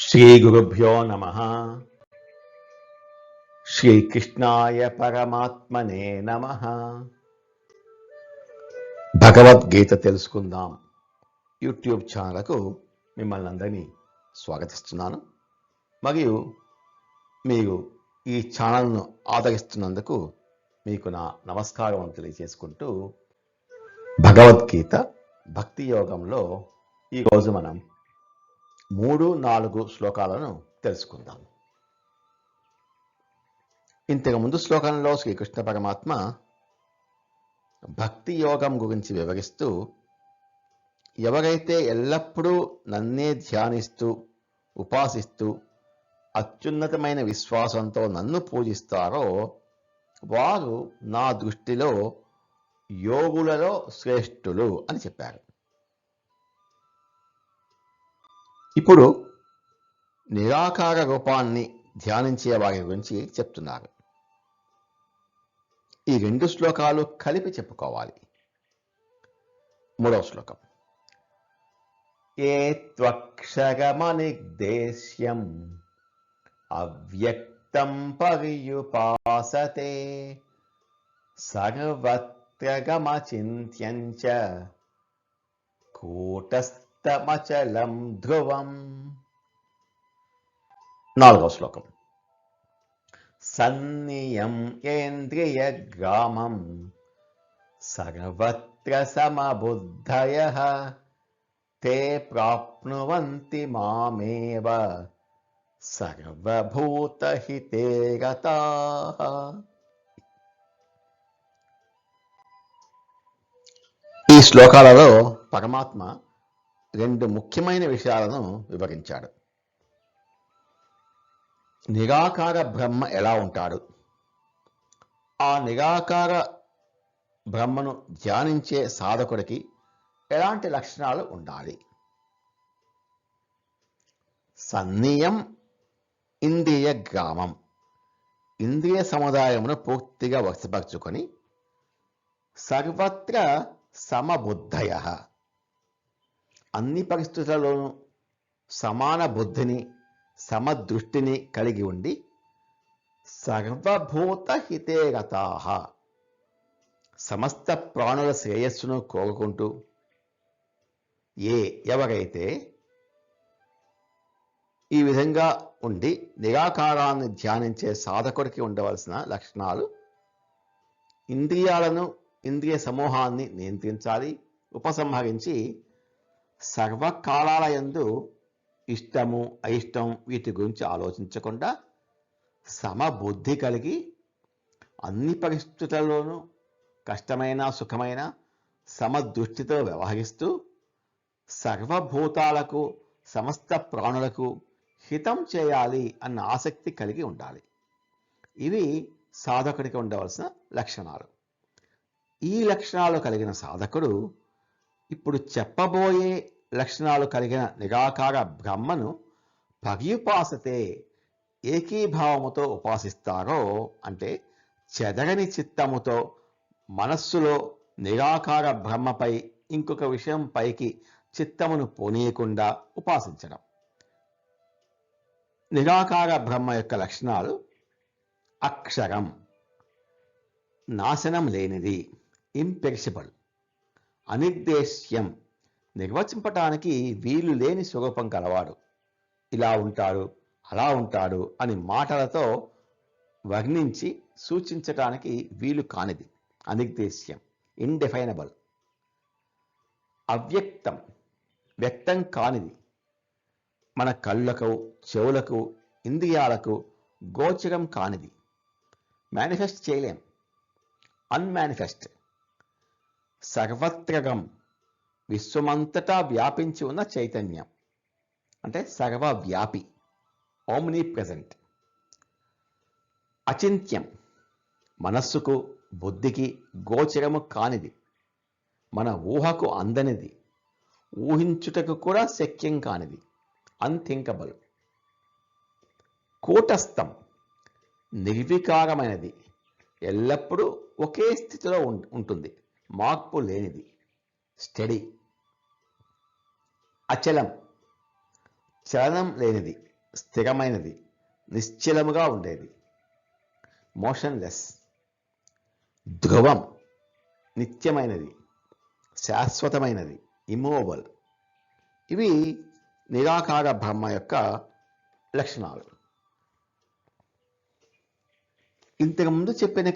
శ్రీ గురుభ్యో నమః. శ్రీకృష్ణాయ పరమాత్మనే నమః. భగవద్గీత తెలుసుకుందాం యూట్యూబ్ ఛానల్కు మిమ్మల్ని అందరినీ స్వాగతిస్తున్నాను. మరియు మీరు ఈ ఛానల్ను ఆదరిస్తున్నందుకు మీకు నా నమస్కారం తెలియజేసుకుంటూ భగవద్గీత భక్తి యోగంలో ఈరోజు మనం 3-4 శ్లోకాలను తెలుసుకుందాం. ఇంతకు ముందు శ్లోకంలో శ్రీకృష్ణ పరమాత్మ భక్తి యోగం గురించి వివరిస్తూ, ఎవరైతే ఎల్లప్పుడూ నన్నే ధ్యానిస్తూ ఉపాసిస్తూ అత్యున్నతమైన విశ్వాసంతో నన్ను పూజిస్తారో వారు నా దృష్టిలో యోగులలో శ్రేష్ఠులు అని చెప్పారు. ఇప్పుడు నిరాకార రూపాన్ని ధ్యానించే వారి గురించి చెప్తున్నారు. ఈ 2 శ్లోకాలు కలిపి చెప్పుకోవాలి. 3వ శ్లోకం. ఏ త్వక్షరమనిర్దేశ్యం అవ్యక్తం పర్యుపాసతే సర్వత్ర గమచింత్యం చ కూటస్థమచలం ధ్రువం. 4వ శ్లోకం. సన్నియం ఏంద్రియగ్రామం సర్వత్ర సమబుద్ధయః తే ప్రాప్నువంతి మామేవ సర్వభూతహితే రతాః. ఈ శ్లోకాలలో పరమాత్మ 2 ముఖ్యమైన విషయాలను వివరించాడు. నిరాకార బ్రహ్మ ఎలా ఉంటాడు, ఆ నిరాకార బ్రహ్మను ధ్యానించే సాధకుడికి ఎలాంటి లక్షణాలు ఉండాలి. సన్నియం ఇంద్రియ గ్రామం, ఇంద్రియ సముదాయమును పూర్తిగా వశపరుచుకొని సర్వత్ర సమబుద్ధయః, అన్ని పరిస్థితులలోనూ సమాన బుద్ధిని సమదృష్టిని కలిగి ఉండి సర్వభూత హితే రతాః, సమస్త ప్రాణుల శ్రేయస్సును కోరుకుంటూ ఎవరైతే ఈ విధంగా ఉండి నిరాకారాన్ని ధ్యానించే సాధకుడికి ఉండవలసిన లక్షణాలు: ఇంద్రియాలను, ఇంద్రియ సమూహాన్ని నియంత్రించాలి, ఉపసంహరించి సర్వకాలాల యందు ఇష్టము అయిష్టం వీటి గురించి ఆలోచించకుండా సమబుద్ధి కలిగి అన్ని పరిస్థితులలోనూ కష్టమైన సుఖమైన సమదృష్టితో వ్యవహరిస్తూ సర్వభూతాలకు సమస్త ప్రాణులకు హితం చేయాలి అన్న ఆసక్తి కలిగి ఉండాలి. ఇవి సాధకుడికి ఉండవలసిన లక్షణాలు. ఈ లక్షణాలు కలిగిన సాధకుడు ఇప్పుడు చెప్పబోయే లక్షణాలు కలిగిన నిరాకార బ్రహ్మను పర్యుపాసతే, ఏకీభావముతో ఉపాసిస్తారో, అంటే చెదరని చిత్తముతో మనస్సులో నిరాకార బ్రహ్మపై ఇంకొక విషయం పైకి చిత్తమును పోనీయకుండా ఉపాసించడం. నిరాకార బ్రహ్మ యొక్క లక్షణాలు: అక్షరం, నాశనం లేనిది, ఇంపెరిషబుల్. అనిర్దేశ్యం, నిర్వచింపటానికి వీలు లేని స్వరూపం కలవాడు, ఇలా ఉంటాడు అలా ఉంటాడు అని మాటలతో వర్ణించి సూచించటానికి వీలు కానిది, అనిర్దేశ్యం, ఇండెఫైనబుల్. అవ్యక్తం, వ్యక్తం కానిది, మన కళ్ళకు, చెవులకు, ఇంద్రియాలకు గోచరం కానిది, మేనిఫెస్ట్ చేయలేం, అన్మానిఫెస్ట్. సర్వత్రగం, విశ్వమంతటా వ్యాపించి ఉన్న చైతన్యం, అంటే సర్వవ్యాపి, ఓమ్ని ప్రెజెంట్. అచింత్యం, మనస్సుకు బుద్ధికి గోచరము కానిది, మన ఊహకు అందనిది, ఊహించుటకు కూడా శక్యం కానిది, అన్థింకబుల్. కూటస్థం, నిర్వికారమైనది, ఎల్లప్పుడూ ఒకే స్థితిలో ఉంటుంది, మార్పు లేనిది, స్టడీ. అచలం, చలనం లేనిది, స్థిరమైనది, నిశ్చలముగా ఉండేది. మోషన్లెస్. ధ్రువం, నిత్యమైనది, శాశ్వతమైనది, ఇమ్మూవబుల్. ఇవి నిరాకార బ్రహ్మ యొక్క లక్షణాలు. ఇంతకుముందు చెప్పిన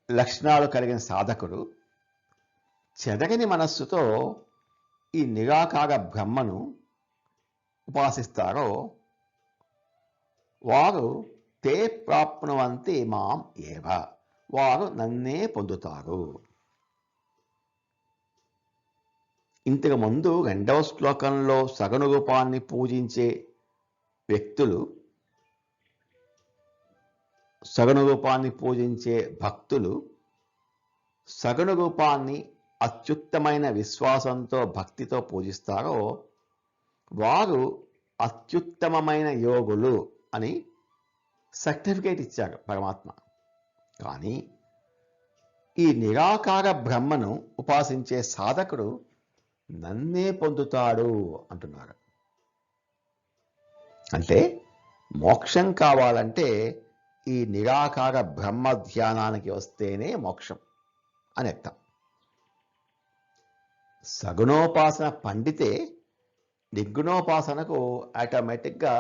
లక్షణాలు కలిగిన సాధకుడు చెదగని మనస్సుతో ఈ నిరాకార బ్రహ్మను ఉపాసిస్తారో వారు తే ప్రాప్నువంతి మాం ఏవ, వారు నన్నే పొందుతారు. ఇంతకు ముందు 2వ శ్లోకంలో సగుణ రూపాన్ని పూజించే వ్యక్తులు, సగుణ రూపాన్ని పూజించే భక్తులు సగుణ రూపాన్ని అత్యుత్తమైన విశ్వాసంతో భక్తితో పూజిస్తారో వారు అత్యుత్తమమైన యోగులు అని సర్టిఫికేట్ ఇచ్చారు పరమాత్మ. కానీ ఈ నిరాకార బ్రహ్మను ఉపాసించే సాధకుడు నన్నే పొందుతాడు అంటున్నారు. అంటే మోక్షం కావాలంటే ఈ నిరాకార బ్రహ్మ ధ్యానానికి వస్తేనే మోక్షం అని అర్థం. సగుణోపాసన పండితే నిర్గుణోపాసనకు ఆటోమేటిక్గా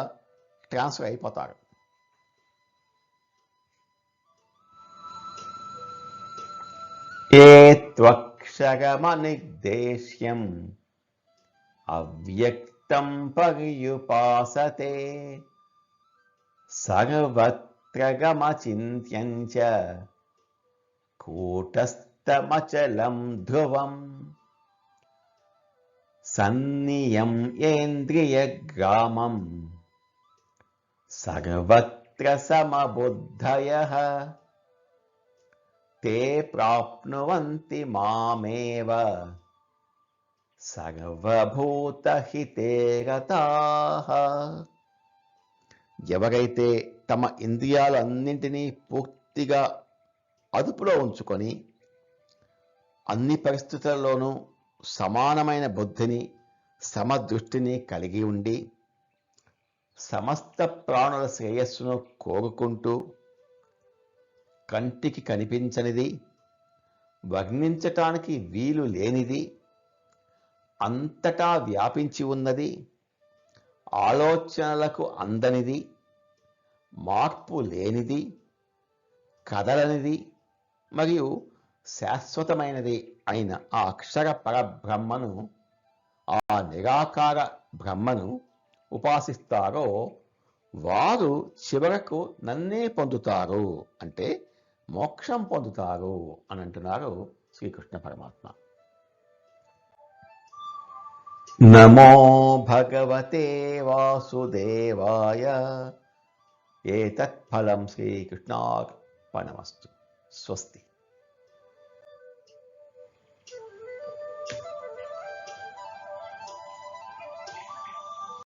ట్రాన్స్ఫర్ అయిపోతారు. ఏ త్వక్షరమనిర్దేశ్యం అవ్యక్తం పర్యుపాసతే సర్వత్ర గమచింత్యం చ కూటస్థమచలం ధ్రువం సన్నియం ఏంద్రియగ్రామం సర్వత్ర సమబుద్ధయః తే ప్రాప్నువంతి మామేవ సర్వభూతహితే రతాః. ఎవరైతే తమ ఇంద్రియాలన్నింటినీ పూర్తిగా అదుపులో ఉంచుకొని అన్ని పరిస్థితుల్లోనూ సమానమైన బుద్ధిని, సమదృష్టిని కలిగి ఉండి సమస్త ప్రాణుల శ్రేయస్సును కోరుకుంటూ కంటికి కనిపించనిది, వర్ణించటానికి వీలు లేనిది, అంతటా వ్యాపించి ఉన్నది, ఆలోచనలకు అందనిది, మార్పు లేనిది, కదలనిది మరియు శాశ్వతమైనది అయిన ఆ అక్షర పరబ్రహ్మను, ఆ నిరాకార బ్రహ్మను ఉపాసిస్తారో వారు చివరకు నన్నే పొందుతారు, అంటే మోక్షం పొందుతారు అని అంటున్నారు శ్రీకృష్ణ పరమాత్మ. నమో భగవతే వాసుదేవాయ. ఏతత్ ఫలం శ్రీకృష్ణార్పణమస్తు. స్వస్తి.